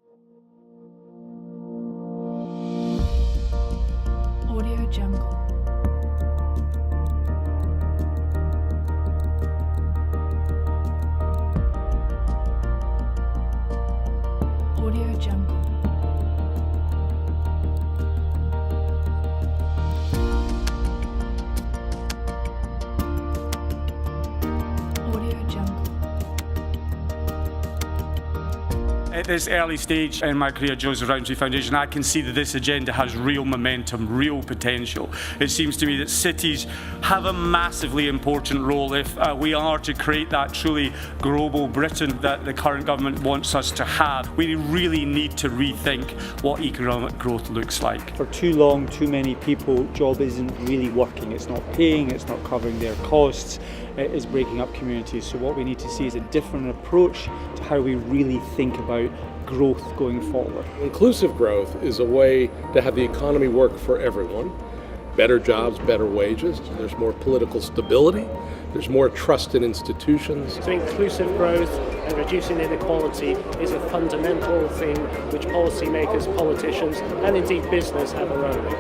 Audio Jungle. Audio Jungle. Audio Jungle. At this early stage in my career at Joseph Rowntree Foundation, I can see that this agenda has real momentum, real potential. It seems to me that cities have a massively important role if we are to create that truly global Britain that the current government wants us to have. We really need to rethink what economic growth looks like. For too long, too many people, job isn't really working. It's not paying, it's not covering their costs, it is breaking up communities. So what we need to see is a different approach to how we really think about growth going forward. Inclusive growth is a way to have the economy work for everyone. Better jobs, better wages, there's more political stability, there's more trust in institutions. So inclusive growth and reducing inequality is a fundamental thing which policymakers, politicians and indeed business have a role in.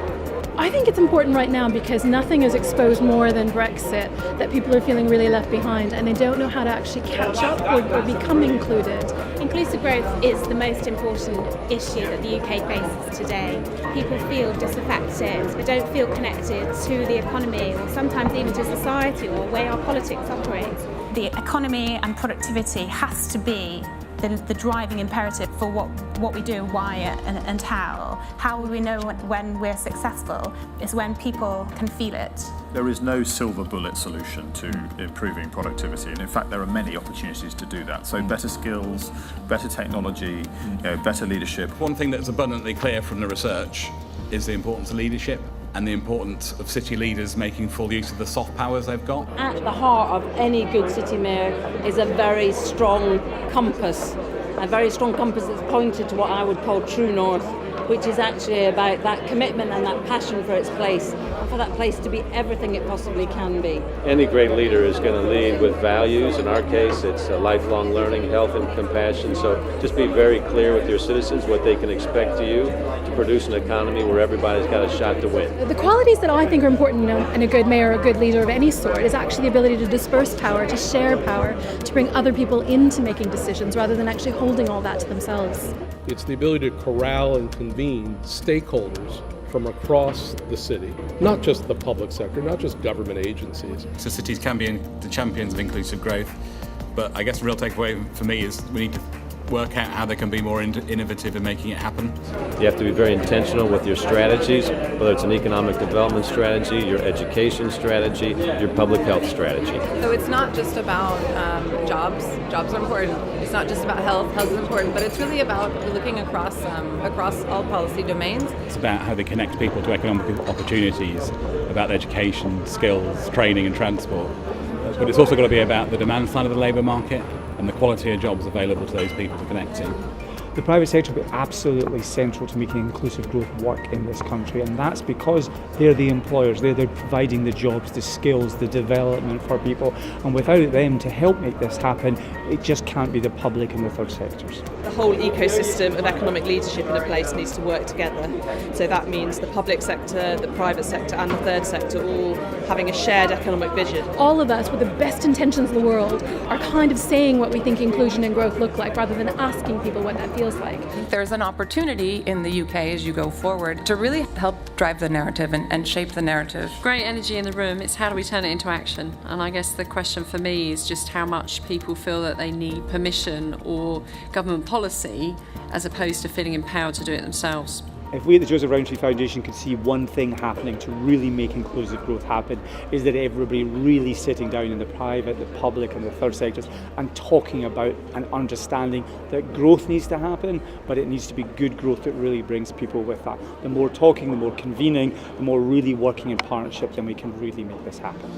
I think it's important right now because nothing is exposed more than Brexit, that people are feeling really left behind and they don't know how to actually catch up or become included. Inclusive growth is the most important issue that the UK faces today. People feel disaffected, they don't feel connected to the economy or sometimes even to society or the way our politics operate. The economy and productivity has to be the driving imperative for what we do, why and how. How will we know when we're successful? Is when people can feel it. There is no silver bullet solution to improving productivity, and in fact there are many opportunities to do that. So better skills, better technology, better leadership. One thing that's abundantly clear from the research is the importance of leadership and the importance of city leaders making full use of the soft powers they've got. At the heart of any good city mayor is a very strong compass that's pointed to what I would call true north, which is actually about that commitment and that passion for its place, and for that place to be everything it possibly can be. Any great leader is going to lead with values. In our case, it's lifelong learning, health and compassion. So just be very clear with your citizens what they can expect to you to produce an economy where everybody's got a shot to win. The qualities that I think are important in a good mayor, a good leader of any sort, is actually the ability to disperse power, to share power, to bring other people into making decisions rather than actually holding all that to themselves. It's the ability to corral and convene stakeholders from across the city, not just the public sector, not just government agencies. So cities can be the champions of inclusive growth, but I guess the real takeaway for me is we need to work out how they can be more innovative in making it happen. You have to be very intentional with your strategies, whether it's an economic development strategy, your education strategy, your public health strategy. So it's not just about jobs. Jobs are important. It's not just about health. Health is important, but it's really about looking across all policy domains. It's about how they connect people to economic opportunities, about education, skills, training and transport. But it's also got to be about the demand side of the labour market and the quality of jobs available to those people to connect to. The private sector will be absolutely central to making inclusive growth work in this country, and that's because they're the employers, they're providing the jobs, the skills, the development for people, and without them to help make this happen, it just can't be the public and the third sectors. The whole ecosystem of economic leadership in a place needs to work together. So that means the public sector, the private sector and the third sector all having a shared economic vision. All of us with the best intentions in the world are kind of saying what we think inclusion and growth look like rather than asking people what that feels like. There's an opportunity in the UK as you go forward to really help drive the narrative and shape the narrative. Great energy in the room. It's how do we turn it into action? And I guess the question for me is just how much people feel that they need permission or government policy as opposed to feeling empowered to do it themselves. If we at the Joseph Rowntree Foundation could see one thing happening to really make inclusive growth happen, is that everybody really sitting down in the private, the public and the third sectors and talking about and understanding that growth needs to happen, but it needs to be good growth that really brings people with that. The more talking, the more convening, the more really working in partnership, then we can really make this happen.